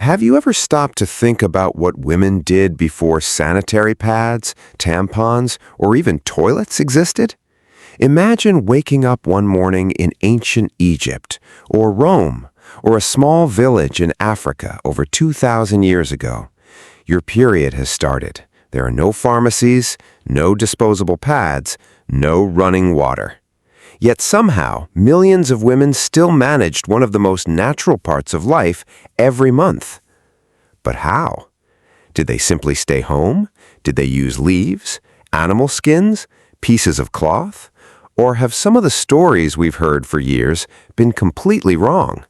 Have you ever stopped to think about what women did before sanitary pads, tampons, or even toilets existed? Imagine waking up one morning in ancient Egypt, or Rome, or a small village in Africa over 2,000 years ago. Your period has started. There are no pharmacies, no disposable pads, no running water. Yet somehow, millions of women still managed one of the most natural parts of life every month. But how? Did they simply stay home? Did they use leaves, animal skins, pieces of cloth? Or have some of the stories we've heard for years been completely wrong?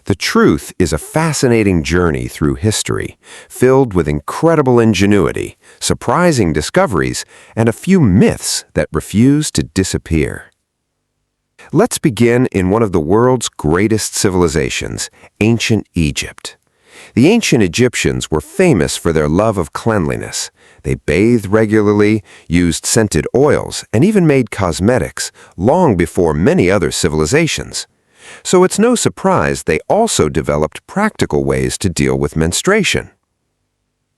The truth is a fascinating journey through history, filled with incredible ingenuity, surprising discoveries, and a few myths that refuse to disappear. Let's begin in one of the world's greatest civilizations, ancient Egypt. The ancient Egyptians were famous for their love of cleanliness. They bathed regularly, used scented oils, and even made cosmetics long before many other civilizations. So it's no surprise they also developed practical ways to deal with menstruation.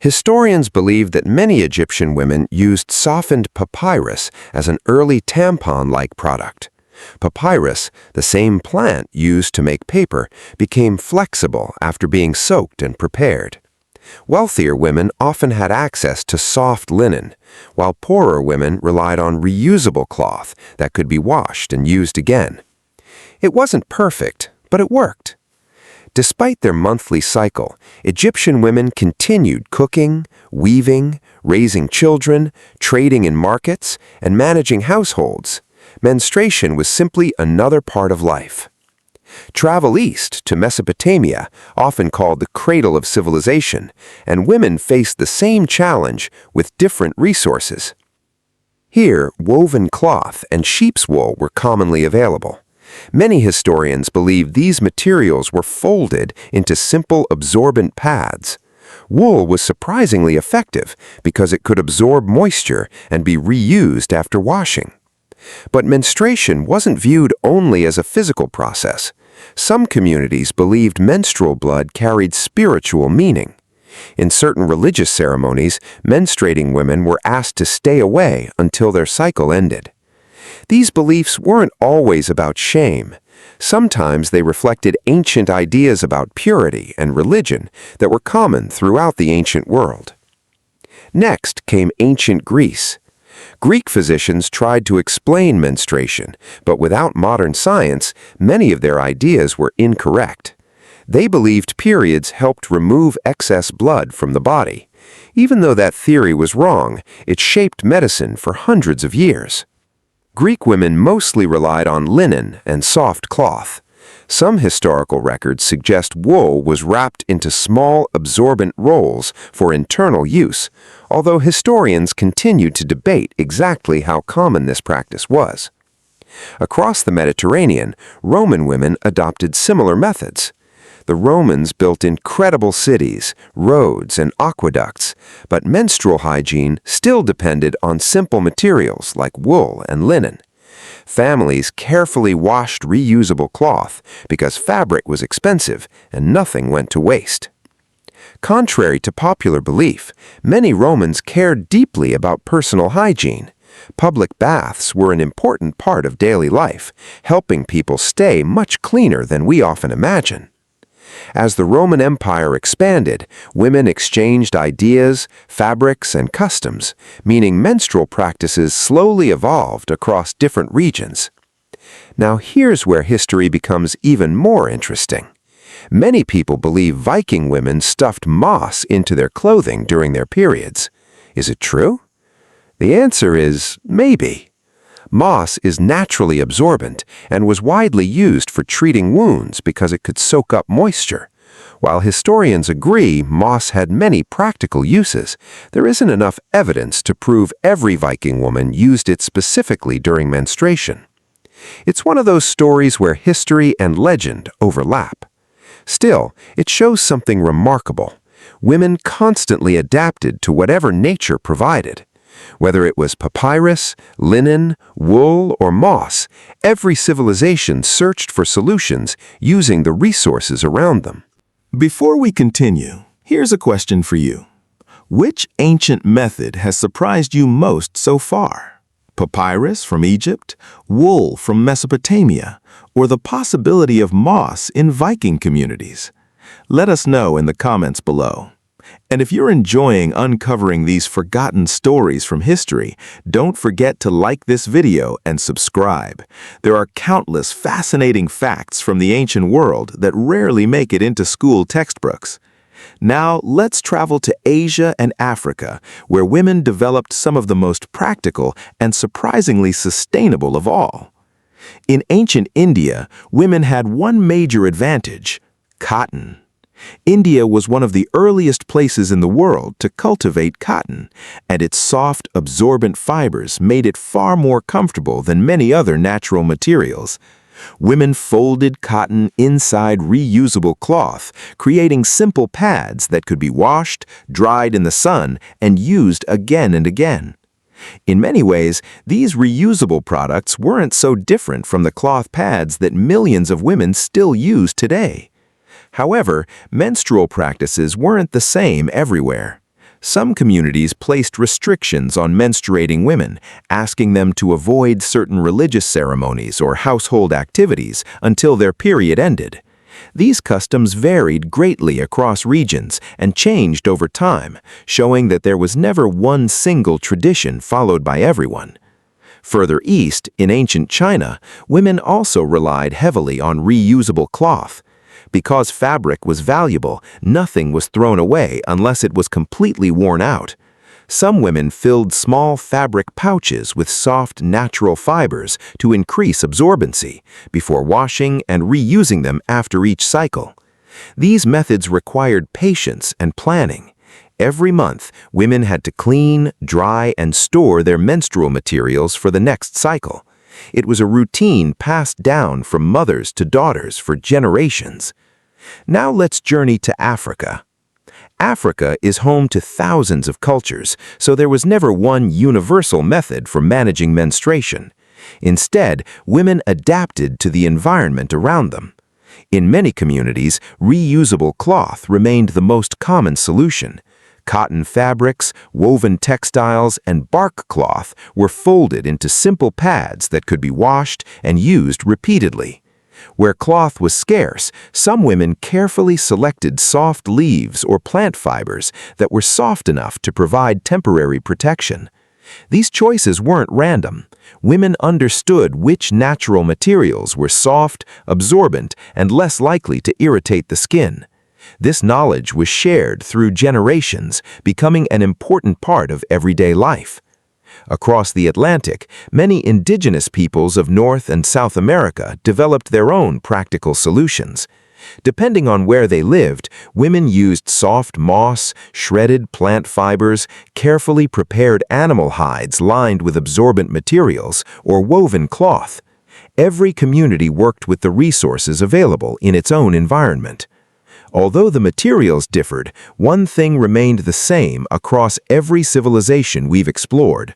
Historians believe that many Egyptian women used softened papyrus as an early tampon-like product. Papyrus, the same plant used to make paper, became flexible after being soaked and prepared. Wealthier women often had access to soft linen, while poorer women relied on reusable cloth that could be washed and used again. It wasn't perfect, but it worked. Despite their monthly cycle, Egyptian women continued cooking, weaving, raising children, trading in markets, and managing households. Menstruation was simply another part of life. Travel east to Mesopotamia, often called the cradle of civilization, and women faced the same challenge with different resources. Here, woven cloth and sheep's wool were commonly available. Many historians believe these materials were folded into simple absorbent pads. Wool was surprisingly effective because it could absorb moisture and be reused after washing. But menstruation wasn't viewed only as a physical process. Some communities believed menstrual blood carried spiritual meaning. In certain religious ceremonies, menstruating women were asked to stay away until their cycle ended. These beliefs weren't always about shame. Sometimes they reflected ancient ideas about purity and religion that were common throughout the ancient world. Next came ancient Greece. Greek physicians tried to explain menstruation, but without modern science, many of their ideas were incorrect. They believed periods helped remove excess blood from the body. Even though that theory was wrong, it shaped medicine for hundreds of years. Greek women mostly relied on linen and soft cloth. Some historical records suggest wool was wrapped into small, absorbent rolls for internal use, although historians continue to debate exactly how common this practice was. Across the Mediterranean, Roman women adopted similar methods. The Romans built incredible cities, roads, and aqueducts, but menstrual hygiene still depended on simple materials like wool and linen. Families carefully washed reusable cloth because fabric was expensive and nothing went to waste. Contrary to popular belief, many Romans cared deeply about personal hygiene. Public baths were an important part of daily life, helping people stay much cleaner than we often imagine. As the Roman Empire expanded, women exchanged ideas, fabrics, and customs, meaning menstrual practices slowly evolved across different regions. Now here's where history becomes even more interesting. Many people believe Viking women stuffed moss into their clothing during their periods. Is it true? The answer is maybe. Moss is naturally absorbent and was widely used for treating wounds because it could soak up moisture. While historians agree moss had many practical uses, there isn't enough evidence to prove every Viking woman used it specifically during menstruation. It's one of those stories where history and legend overlap. Still, it shows something remarkable. Women constantly adapted to whatever nature provided. Whether it was papyrus, linen, wool, or moss, every civilization searched for solutions using the resources around them. Before we continue, here's a question for you. Which ancient method has surprised you most so far? Papyrus from Egypt, wool from Mesopotamia, or the possibility of moss in Viking communities? Let us know in the comments below. And if you're enjoying uncovering these forgotten stories from history, don't forget to like this video and subscribe. There are countless fascinating facts from the ancient world that rarely make it into school textbooks. Now, let's travel to Asia and Africa, where women developed some of the most practical and surprisingly sustainable of all. In ancient India, women had one major advantage: cotton. India was one of the earliest places in the world to cultivate cotton, and its soft, absorbent fibers made it far more comfortable than many other natural materials. Women folded cotton inside reusable cloth, creating simple pads that could be washed, dried in the sun, and used again and again. In many ways, these reusable products weren't so different from the cloth pads that millions of women still use today. However, menstrual practices weren't the same everywhere. Some communities placed restrictions on menstruating women, asking them to avoid certain religious ceremonies or household activities until their period ended. These customs varied greatly across regions and changed over time, showing that there was never one single tradition followed by everyone. Further east, in ancient China, women also relied heavily on reusable cloth. Because fabric was valuable, nothing was thrown away unless it was completely worn out. Some women filled small fabric pouches with soft, natural fibers to increase absorbency, before washing and reusing them after each cycle. These methods required patience and planning. Every month, women had to clean, dry, and store their menstrual materials for the next cycle. It was a routine passed down from mothers to daughters for generations. Now let's journey to Africa. Africa is home to thousands of cultures, so there was never one universal method for managing menstruation. Instead, women adapted to the environment around them. In many communities, reusable cloth remained the most common solution. Cotton fabrics, woven textiles, and bark cloth were folded into simple pads that could be washed and used repeatedly. Where cloth was scarce, some women carefully selected soft leaves or plant fibers that were soft enough to provide temporary protection. These choices weren't random. Women understood which natural materials were soft, absorbent, and less likely to irritate the skin. This knowledge was shared through generations, becoming an important part of everyday life. Across the Atlantic, many indigenous peoples of North and South America developed their own practical solutions. Depending on where they lived, women used soft moss, shredded plant fibers, carefully prepared animal hides lined with absorbent materials, or woven cloth. Every community worked with the resources available in its own environment. Although the materials differed, one thing remained the same across every civilization we've explored.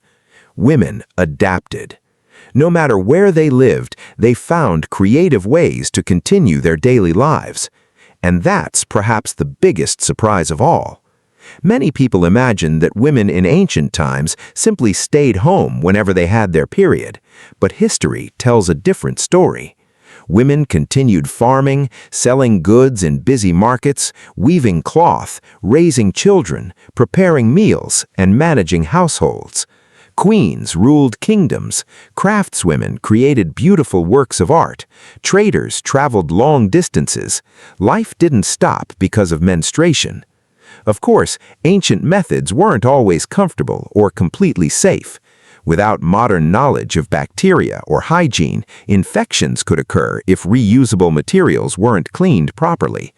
Women adapted. No matter where they lived, they found creative ways to continue their daily lives. And that's perhaps the biggest surprise of all. Many people imagine that women in ancient times simply stayed home whenever they had their period, but history tells a different story. Women continued farming, selling goods in busy markets, weaving cloth, raising children, preparing meals, and managing households. Queens ruled kingdoms, craftswomen created beautiful works of art, traders traveled long distances. Life didn't stop because of menstruation. Of course, ancient methods weren't always comfortable or completely safe. Without modern knowledge of bacteria or hygiene, infections could occur if reusable materials weren't cleaned properly.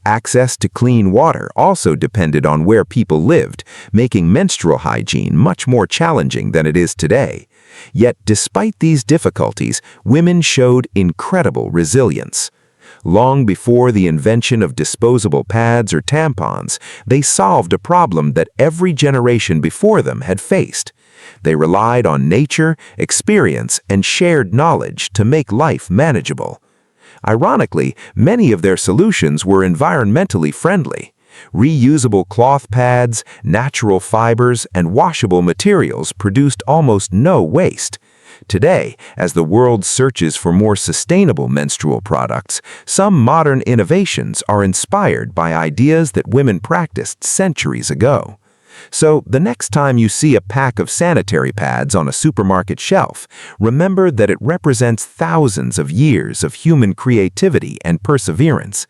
Access to clean water also depended on where people lived, making menstrual hygiene much more challenging than it is today. Yet, despite these difficulties, women showed incredible resilience. Long before the invention of disposable pads or tampons, they solved a problem that every generation before them had faced. They relied on nature, experience, and shared knowledge to make life manageable. Ironically, many of their solutions were environmentally friendly. Reusable cloth pads, natural fibers, and washable materials produced almost no waste. Today, as the world searches for more sustainable menstrual products, some modern innovations are inspired by ideas that women practiced centuries ago. So, the next time you see a pack of sanitary pads on a supermarket shelf, remember that it represents thousands of years of human creativity and perseverance.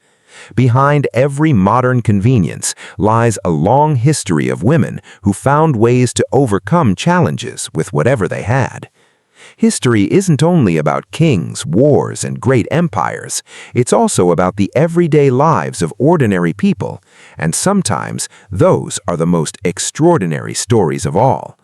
Behind every modern convenience lies a long history of women who found ways to overcome challenges with whatever they had. History isn't only about kings, wars, and great empires. It's also about the everyday lives of ordinary people, and sometimes those are the most extraordinary stories of all.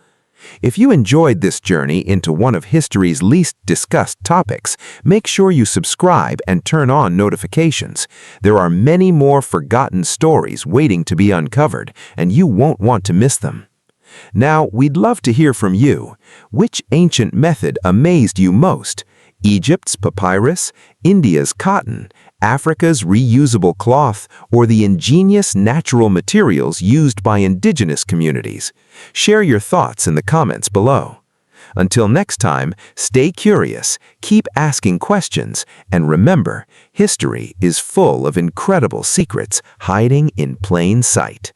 If you enjoyed this journey into one of history's least discussed topics, make sure you subscribe and turn on notifications. There are many more forgotten stories waiting to be uncovered, and you won't want to miss them. Now, we'd love to hear from you. Which ancient method amazed you most? Egypt's papyrus, India's cotton, Africa's reusable cloth, or the ingenious natural materials used by indigenous communities? Share your thoughts in the comments below. Until next time, stay curious, keep asking questions, and remember, history is full of incredible secrets hiding in plain sight.